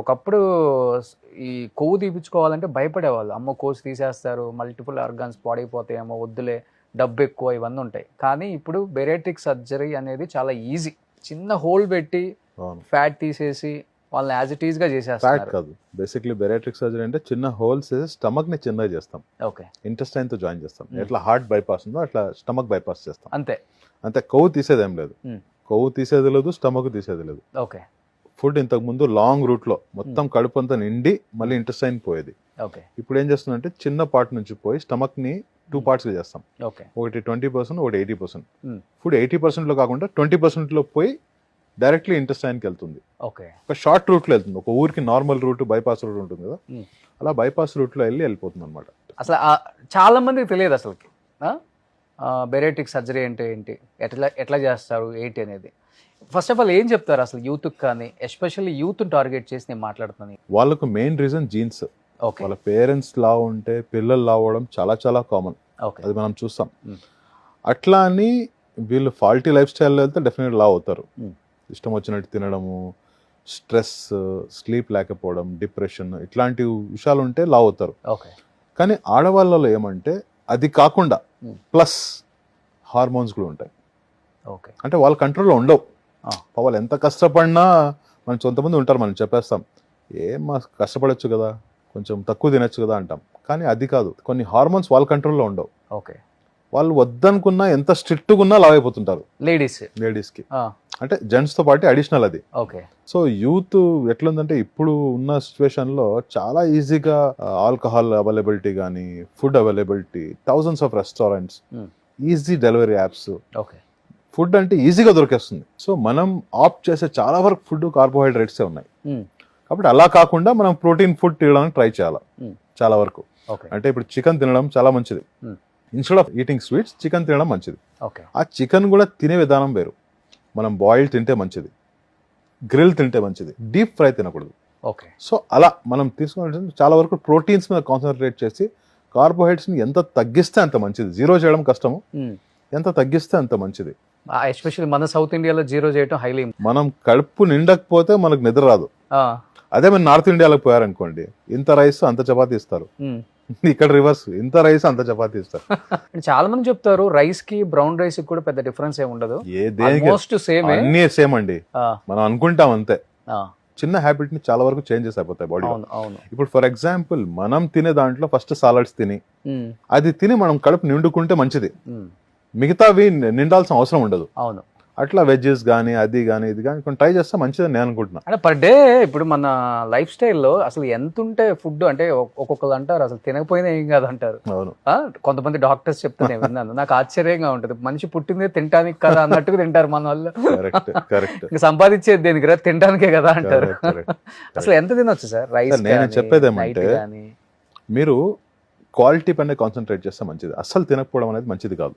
ఒకప్పుడు ఈ కొవ్వు తీపించుకోవాలంటే భయపడేవాళ్ళు. అమ్మో! కోసి తీసేస్తారు, మల్టిపుల్ ఆర్గాన్స్ పాడైపోతాయేమో, వద్దులే డబ్బు ఎక్కువ ఇవన్నీ ఉంటాయి. కానీ ఇప్పుడు బెరేట్రిక్ సర్జరీ అనేది చాలా ఈజీ. చిన్న హోల్ పెట్టి ఫ్యాట్ తీసేసి వాళ్ళని యాజ్ ఇట్ ఈజ్ గా ఫ్యాట్ చేసేస్తున్నారు. కాదు, బేసిక్లీ బెరాట్రిక్ సర్జరీ అంటే చిన్న హోల్స్ స్టమక్ ని చిన్నగా చేస్తాం, ఓకే, ఇంటెస్టైన్ తో జాయిన్ చేస్తాం. ఎట్లా హార్ట్ బైపాస్ ఉందో అట్లా స్టమక్ బైపాస్ చేస్తాం. అంతే. అంతే, కొవ్వు తీసేది ఏం లేదు. కొవ్వు తీసేది లేదు, స్టమక్ తీసేది లేదు. ఓకే ఫుడ్ ఇంతకు ముందు లాంగ్ రూట్ లో మొత్తం కడుపు అంతా నిండి మళ్ళీ ఇంటెస్టైన్ పోయేది. ఓకే ఇప్పుడు ఏం చేస్తుందంటే చిన్న పార్ట్ నుంచి పోయి స్టమక్ ని 2 parts గా చేస్తాం. ఓకే ఒకటి 20%, ఒకటి 80%. ఫుడ్ 80% లో కాకుండా 20% లో పోయి డైరెక్ట్లీ ఇంటెస్టైన్ కి వెళ్తుంది. ఓకే ఒక షార్ట్ రూట్ లో వెళ్తుంది. ఒక ఊరికి నార్మల్ రూట్ బైపాస్ రూట్ ఉంటుంది కదా, అలా బైపాస్ రూట్ లో వెళ్ళిపోతుంది అనమాట. అసలు చాలా మందికి తెలియదు అసలుకి బెరేట్రిక్ సర్జరీ అంటే ఏంటి, ఎట్లా చేస్తారు ఏంటి అనేది. ఫస్ట్ ఆఫ్ ఆల్ ఏం చెప్తారు అసలు యూత్కి, కానీ ఎస్పెషల్లీ యూత్ టార్గెట్ చేసి నేను మాట్లాడుతున్నాను. వాళ్ళకు మెయిన్ రీజన్ జీన్స్. ఓకే, వాళ్ళ పేరెంట్స్ లా ఉంటే పిల్లలు లా అవ్వడం చాలా చాలా కామన్. ఓకే, అది మనం చూస్తాం. అట్లా అని వీళ్ళు ఫాల్టీ లైఫ్ స్టైల్లో వెళ్తే డెఫినెట్ లా అవుతారు. ఇష్టం వచ్చినట్టు తినడము, స్ట్రెస్, స్లీప్ లేకపోవడం, డిప్రెషన్, ఇట్లాంటి విషయాలు ఉంటే లా అవుతారు. ఓకే, కానీ ఆడవాళ్ళలో ఏమంటే అది కాకుండా ప్లస్ హార్మోన్స్ కూడా ఉంటాయి. ఓకే అంటే వాళ్ళ కంట్రోల్లో ఉండవు. వాళ్ళు ఎంత కష్టపడినా, మనం కొంతమంది ఉంటారు, మనం చెప్పేస్తాం ఏమా కష్టపడచ్చు కదా, కొంచెం తక్కువ తినచ్చు కదా అంటాం. కానీ అది కాదు, కొన్ని హార్మోన్స్ వాళ్ళ కంట్రోల్లో ఉండవు. ఓకే, వాళ్ళు వద్దనుకున్నా ఎంత స్ట్రిక్ట్గా ఉన్నా లావ్ అయిపోతుంటారు లేడీస్కి. అంటే జెంట్స్తో పాటు అడిషనల్ అది. ఓకే, సో యూత్ ఎట్లుందంటే ఇప్పుడు ఉన్న సిచ్యువేషన్లో చాలా ఈజీగా ఆల్కహాల్ అవైలబిలిటీ కానీ, food availability, thousands of restaurants, easy delivery apps, okay, food అంటే ఈజీగా దొరికేస్తుంది. సో మనం ఆప్ట్ చేసే చాలా వరకు ఫుడ్ కార్బోహైడ్రేట్సే ఉన్నాయి. కాబట్టి అలా కాకుండా మనం ప్రోటీన్ ఫుడ్ తినడానికి ట్రై చేయాలి చాలా వరకు. అంటే ఇప్పుడు చికెన్ తినడం చాలా మంచిది. Instead of eating sweets chicken తినడం మంచిది. ఆ చికెన్ కూడా తినే విధానం వేరు. మనం బాయిల్డ్ తింటే మంచిది, గ్రిల్ తింటే మంచిది, డీప్ ఫ్రై తినకూడదు. ఓకే, సో అలా మనం తీసుకున్న చాలా వరకు ప్రోటీన్స్ మీద కాన్సన్ట్రేట్ చేసి కార్బోహైడ్రేట్స్ని ఎంత తగ్గిస్తే అంత మంచిది. జీరో చేయడం కష్టము, ఎంత తగ్గిస్తే అంత మంచిది. ఎస్పెషల్లీ మన సౌత్ ఇండియాలో జీరో చేయడం హైలీ. మనం కడుపు నిండకపోతే మనకు నిద్ర రాదు. అదే మన నార్త్ ఇండియాలోకి పోయారనుకోండి, ఇంత రైస్ అంత చపాతీ ఇస్తారు. ఇక్కడ రివర్స్, ఇంత రైస్ అంత చపాతీ ఇస్తారు. చాలా మంది చెప్తారు రైస్ కి బ్రౌన్ రైస్ కి కూడా పెద్ద డిఫరెన్స్ ఏమి ఉండదు, అన్ని సేమ్ అండి. మనం అనుకుంటాం అంతే. చిన్న హ్యాబిట్ ని చాలా వరకు చేంజెస్ అయిపోతాయి బాడీ. ఇప్పుడు ఫర్ ఎగ్జాంపుల్ మనం తినే దాంట్లో ఫస్ట్ సాలడ్స్ తిని, అది తిని మనం కడుపు నిండుకుంటే మంచిది, మిగతావి నిండాల్సిన అవసరం ఉండదు. అవును, అట్లా వెజ్జెస్ కానీ అది కానీ ఇది కానీ కొన్ని ట్రై చేస్తే మంచిదని నేను అనుకుంటున్నా. అంటే పర్ డే ఇప్పుడు మన లైఫ్ స్టైల్లో అసలు ఎంత ఉంటే ఫుడ్ అంటే ఒక్కొక్కరు అంటారు అసలు తినకపోయినా ఏం కాదు అంటారు. అవును, కొంతమంది డాక్టర్స్ చెప్తానే విన్నాను. నాకు ఆశ్చర్యంగా ఉంటుంది, మనిషి పుట్టింది తినడానికి కదా అన్నట్టుగా తింటారు మన వాళ్ళు. ఇంకా సంపాదించేది దేనికి కదా, తినడానికే కదా అంటారు. అసలు ఎంత తినొచ్చు సార్ రైస్? నేను చెప్పేది ఏమంటే మీరు క్వాలిటీ పైన కాన్సన్ట్రేట్ చేస్తే మంచిది. అస్సలు తినకపోవడం అనేది మంచిది కాదు.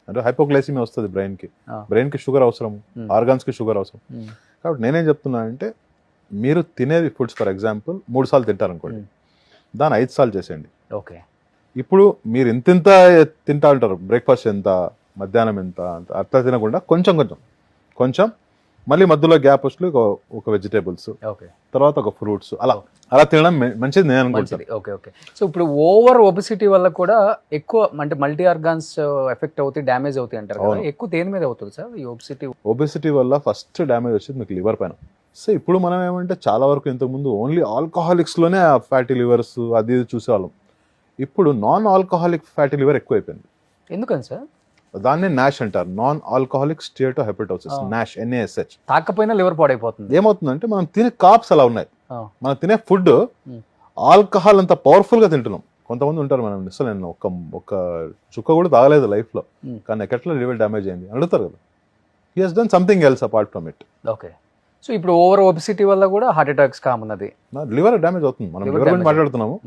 అంటే హైపోగ్లైసిమియా వస్తుంది బ్రెయిన్ కి షుగర్ అవసరం, ఆర్గాన్స్ కి షుగర్ అవసరం. కాబట్టి నేనేం చెప్తున్నా అంటే మీరు తినేది ఫుడ్స్ ఫర్ ఎగ్జాంపుల్ 3 సార్లు తింటారనుకోండి, దాన్ని 5 సార్లు చేసేయండి. ఓకే, ఇప్పుడు మీరు ఇంత తింటా ఉంటారు, బ్రేక్ఫాస్ట్ ఎంత, మధ్యాహ్నం ఎంత, అట్లా తినకుండా కొంచెం కొంచెం కొంచెం, మళ్ళీ మధ్యలో గ్యాప్ వస్తూ ఒక వెజిటేబుల్స్, తర్వాత ఒక ఫ్రూట్స్, అలా తినడం మంచిది నేను అనుకుంటాను. Okay okay. సో ఇప్పుడు ఓవర్ ఒబెసిటీ వల్ల కూడా ఎక్కువ అంటే మల్టీ ఆర్గాన్స్ ఎఫెక్ట్ అవుతాయి, డ్యామేజ్ అవుతాయి అంటారు కదా. ఎక్కువ దేని మీద అవుతుంది సార్ ఈ ఒబెసిటీ వల్ల? ఫస్ట్ డ్యామేజ్ వచ్చేది మీకు లివర్ పైన. సో ఇప్పుడు మనం ఏమంటే చాలా వరకు ఇంతకుముందు ఓన్లీ ఆల్కహాలిక్స్ లోనే ఫ్యాటీ లివర్స్ అది చూసేవాళ్ళం. ఇప్పుడు నాన్ ఆల్కహాలిక్ ఫ్యాటీ లివర్ ఎక్కువ అయిపోయింది. ఎందుకని సార్? దాన్ని నాష్ అంటారు, non alcoholic steatohepatosis, NASH, NaSH. తాకపోయినా లివర్ పాడైపోతుంది. ఏమవుతుందంటే మనం తినే కార్బ్స్ అలా ఉన్నాయి, మనం తినే ఫుడ్ ఆల్కహాల్ అంత పవర్ఫుల్ గా తింటున్నాం. కొంతమంది ఉంటారు, మనం అసలు నేను ఒక చుక్క కూడా తాగలేదు లైఫ్ లో, కానీ ఎక్కట్లా లివర్ డ్యామేజ్ అయింది అడుగుతారు కదా. He has done something else apart from it. Okay. So ఇప్పుడు ఓవర్ ఒబెసిటీ వల్ల కూడా హార్ట్ అటాక్స్ కామన్. అది లివర్ డ్యామేజ్ అవుతుంది. మనం లివర్ గురించి మాట్లాడుతున్నాము,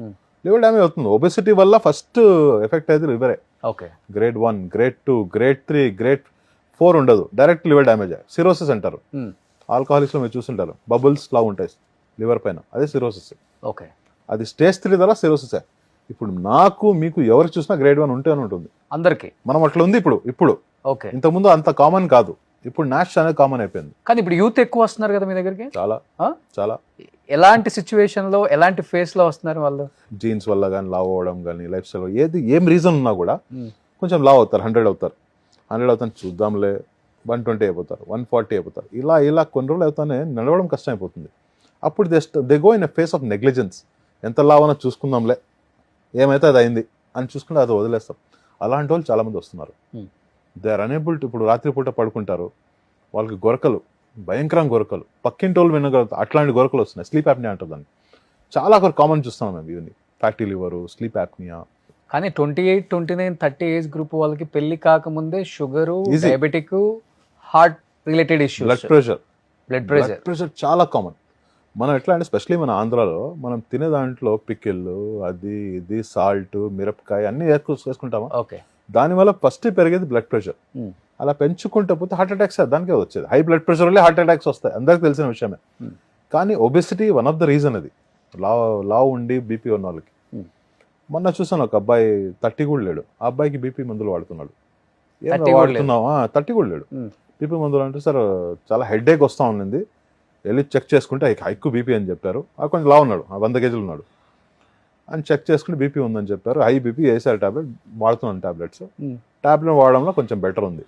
లివర్ డ్యామేజ్ అవుతుంది. ఒబెసిటీ వల్ల ఫస్ట్ ఎఫెక్ట్ అయితే లివరే. Okay, grade 1, grade 2, grade 3, grade 4 ఉండదు, డైరెక్ట్ లివర్ డ్యామేజ్. సిరోసిస్ అంటారు. ఆల్కహాలిక్స్ లో మీరు చూస్తుంటారు, బబుల్స్ లా ఉంటాయి లివర్ పైన, అదే సిరోసిస్. ఓకే, అది స్టేజ్ 3 ద్వారా సిరోసిస్. ఇప్పుడు నాకు మీకు ఎవరు చూసినా గ్రేడ్ 1 ఉంటే అని ఉంటుంది అందరికి. మనం అట్లా ఉంది ఇప్పుడు. ఓకే, ఇంతకుముందు అంత కామన్ కాదు. ఇప్పుడు నాష్ అనేది కామన్ అయిపోయింది. కానీ ఇప్పుడు యూత్ ఎక్కువ వస్తున్నారు కదా మీ దగ్గరికి. చాలా ఆ? చాలా ఎలాంటి సిచ్యువేషన్ లో ఎలాంటి ఫేస్ లో వస్తున్నారు వాళ్ళు? జీన్స్ వల్ల కానీ లావ్ అవ్వడం కానీ లైఫ్ స్టైల్ ఏం రీజన్ ఉన్నా కూడా కొంచెం లావ్ అవుతారు, 100 అవుతారు, 100 అవుతాను చూద్దాంలే 120 అయిపోతారు, 140 అయిపోతారు. ఇలా కొన్ని రోజులు అవుతానే నడవడం కష్టం అయిపోతుంది. అప్పుడు they go in a face of negligence. ఎంత లావ్ అన్నా చూసుకుందాంలే, ఏమైతే అది అయింది అని చూసుకుంటే అది వదిలేస్తాం. అలాంటి వాళ్ళు చాలామంది వస్తున్నారు. దే ఆర్ అనేబుల్ టు, ఇప్పుడు రాత్రిపూట పడుకుంటారు, వాళ్ళకి గొరకలు, భయంకరంగా గొరకలు, పక్కింటి వాళ్ళు వినగలుగుతారు, అట్లాంటి గొరకలు వస్తున్నాయి. స్లీప్ యాప్నియా అంటారు దాన్ని. చాలా కామన్ చూస్తున్నాం మేము ఇవన్నీ. Fatty liver, sleep apnoea. కానీ 28, 29, 30 ఏజ్ గ్రూప్ వాళ్ళకి పెళ్లి కాకముందే sugar, diabetic, heart related issues, blood pressure చాలా కామన్. మనం ఎట్లా అంటే స్పెషలీ మన ఆంధ్రాలో మనం తినే దాంట్లో పికిల్, అది ఇది, సాల్ట్, మిరపకాయ అన్ని వేసుకుంటామా. ఓకే. దానివల్ల ఫస్ట్ పెరిగేది బ్లడ్ ప్రెషర్. అలా పెంచుకుంటే పోతే హార్ట్ అటాక్స్ దానికే వచ్చేది. హై బ్లడ్ ప్రెషర్ వల్లే హార్ట్ అటాక్స్ వస్తాయి, అందరికి తెలిసిన విషయమే. కానీ obesity one of the reason. అది లావ్ ఉండి బీపీ ఉన్న వాళ్ళకి. మొన్న చూసాను ఒక అబ్బాయి 30 కూడా లేడు, ఆ అబ్బాయికి బీపీ మందులు వాడుతున్నాడు. ఏం వాడుతున్నావా? 30 కూడా లేడు, బీపీ మందులు అంటే సార్ చాలా హెడేక్ వస్తూ ఉండింది, వెళ్ళి చెక్ చేసుకుంటే ఎక్కువ బీపీ అని చెప్పారు. కొంచెం లావ్ ఉన్నాడు, 100 కేజీలు ఉన్నాడు అని చెక్ చేసుకుంటే బీపీ ఉందని చెప్పారు. హై బీపీ వేసారు, టాబ్లెట్ వాడుతున్నాను, టాబ్లెట్స్ వాడడంలో కొంచెం బెటర్ ఉంది.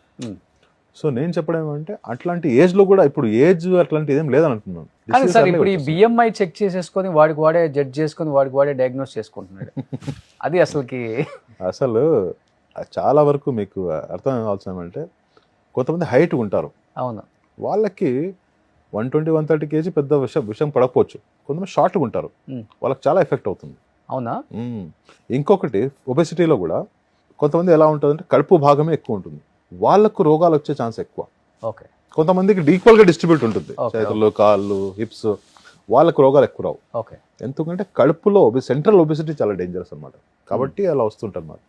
సో నేను చెప్పడం ఏమంటే అట్లాంటి ఏజ్ లో కూడా ఇప్పుడు ఏజ్ అట్లాంటిది ఏం లేదని అంటున్నాను. కానీ సార్ ఇప్పుడు ఈ బిఎంఐ చెక్ చేసేసుకొని వాడికి వాడే జడ్జ్ చేసుకొని వాడికి వాడే డయాగ్నోస్ చేసుకుంటున్నాడు. అది అసలు చాలా వరకు మీకు అర్థం కావాల్సిన ఏమంటే కొంతమంది హైట్ ఉంటారు. అవును. వాళ్ళకి 120, 130 కేజీ పెద్ద విషయం పడకపోవచ్చు. కొంతమంది షార్ట్గా ఉంటారు, వాళ్ళకి చాలా ఎఫెక్ట్ అవుతుంది. అవునా? ఇంకొకటి ఒబెసిటీలో కూడా కొంతమంది ఎలా ఉంటుందంటే కడుపు భాగమే ఎక్కువ ఉంటుంది, వాళ్ళకు రోగాలు వచ్చే ఛాన్స్ ఎక్కువ. ఓకే. కొంతమందికి ఈక్వల్ గా డిస్ట్రిబ్యూట్ ఉంటుంది, చేతులు, కాళ్ళు, హిప్స్, వాళ్ళకు రోగాలు ఎక్కువ రావు. ఓకే. ఎందుకంటే కడుపులో సెంట్రల్ ఒబెసిటీ చాలా డేంజరస్ అన్నమాట. కాబట్టి అలా వస్తుంటుంది.